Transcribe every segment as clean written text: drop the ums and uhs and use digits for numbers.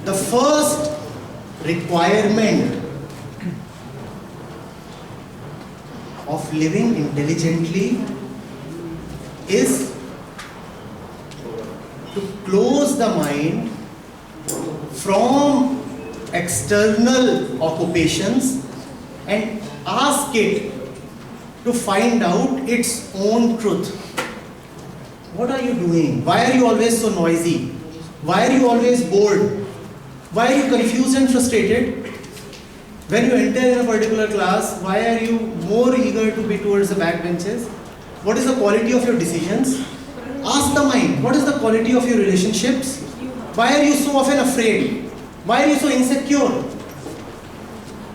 the first requirement of living intelligently is to close the mind from external occupations and ask it to find out its own truth. What are you doing? Why are you always so noisy? Why are you always bored? Why are you confused and frustrated? When you enter in a particular class, why are you more eager to be towards the backbenches? What is the quality of your decisions? Ask the mind. What is the quality of your relationships? Why are you so often afraid? Why are you so insecure?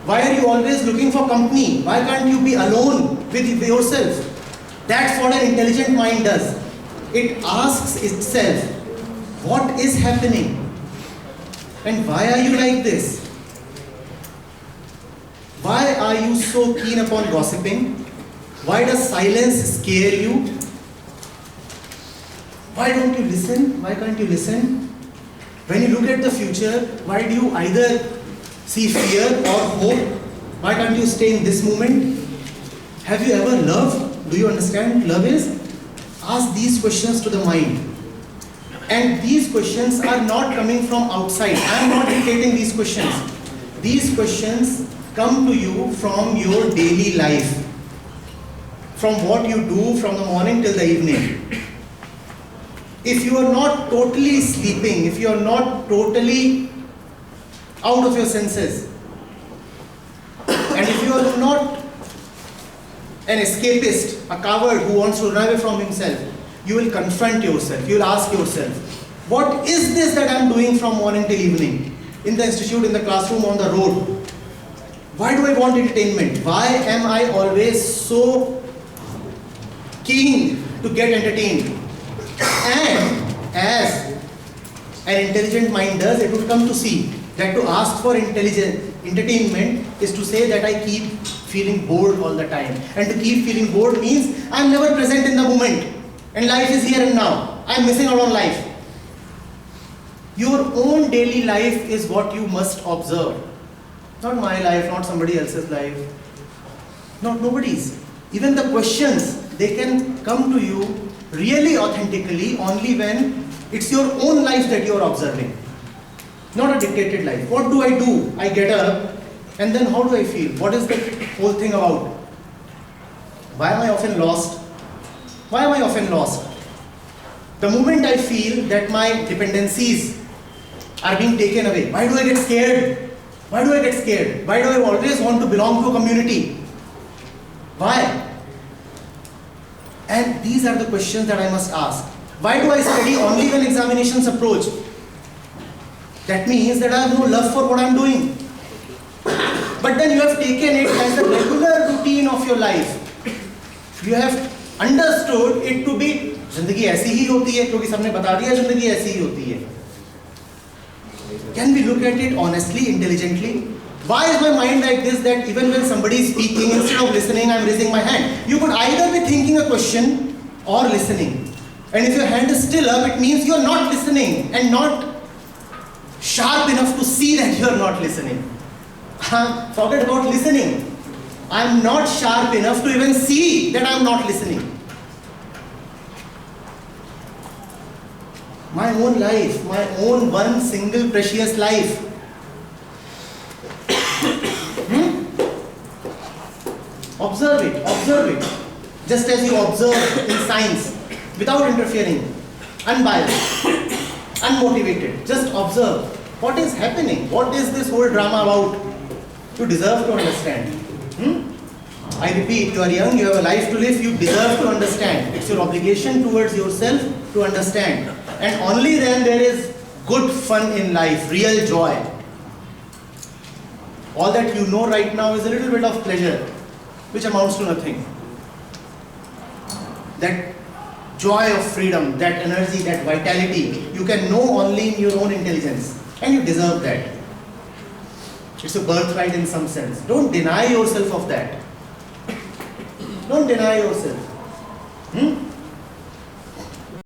Why are you always looking for company? Why can't you be alone with yourself? That's what an intelligent mind does. It asks itself, what is happening? And why are you like this? Why are you so keen upon gossiping? Why does silence scare you? Why don't you listen? Why can't you listen? When you look at the future, why do you either see fear or hope? Why can't you stay in this moment? Have you ever loved? Do you understand love is? Ask these questions to the mind. And these questions are not coming from outside. I am not dictating these questions. These questions come to you from your daily life. From what you do from the morning till the evening. If you are not totally sleeping, if you are not totally out of your senses, and if you are not an escapist, a coward who wants to run away from himself, you will confront yourself. You will ask yourself, what is this that I am doing from morning till evening? In the institute, in the classroom, on the road. Why do I want entertainment? Why am I always so keen to get entertained? And as an intelligent mind does, it would come to see that to ask for entertainment is to say that I keep feeling bored all the time. And to keep feeling bored means I am never present in the moment. And life is here and now. I am missing out on life. Your own daily life is what you must observe. Not my life, not somebody else's life. Not nobody's. Even the questions, they can come to you really authentically only when it's your own life that you are observing. Not a dictated life. What do? I get up and then how do I feel? What is the whole thing about? Why am I often lost? Why am I often lost? The moment I feel that my dependencies are being taken away, why do I get scared? Why do I get scared? Why do I always want to belong to a community? Why? And these are the questions that I must ask. Why do I study only when examinations approach? That means that I have no love for what I am doing. But then you have taken it as the regular routine of your life. You have understood it to be, जिंदगी ऐसी ही होती है क्योंकि सबने बता दिया जिंदगी ऐसी ही होती है. Can we look at it honestly, intelligently? Why is my mind like this that even when somebody is speaking, instead of listening, I am raising my hand? You could either be thinking a question or listening. And if your hand is still up, it means you are not listening and not sharp enough to see that you are not listening. Forget about listening. I am not sharp enough to even see that I am not listening. My own life, my own one single precious life. Observe it. Just as you observe in science, without interfering, unbiased, unmotivated. Just observe. What is happening? What is this whole drama about? You deserve to understand. I repeat, you are young, you have a life to live, you deserve to understand. It's your obligation towards yourself to understand. And only then there is good fun in life, real joy. All that you know right now is a little bit of pleasure, which amounts to nothing. That joy of freedom, that energy, that vitality, you can know only in your own intelligence. And you deserve that. It's a birthright in some sense. Don't deny yourself of that. Don't deny yourself.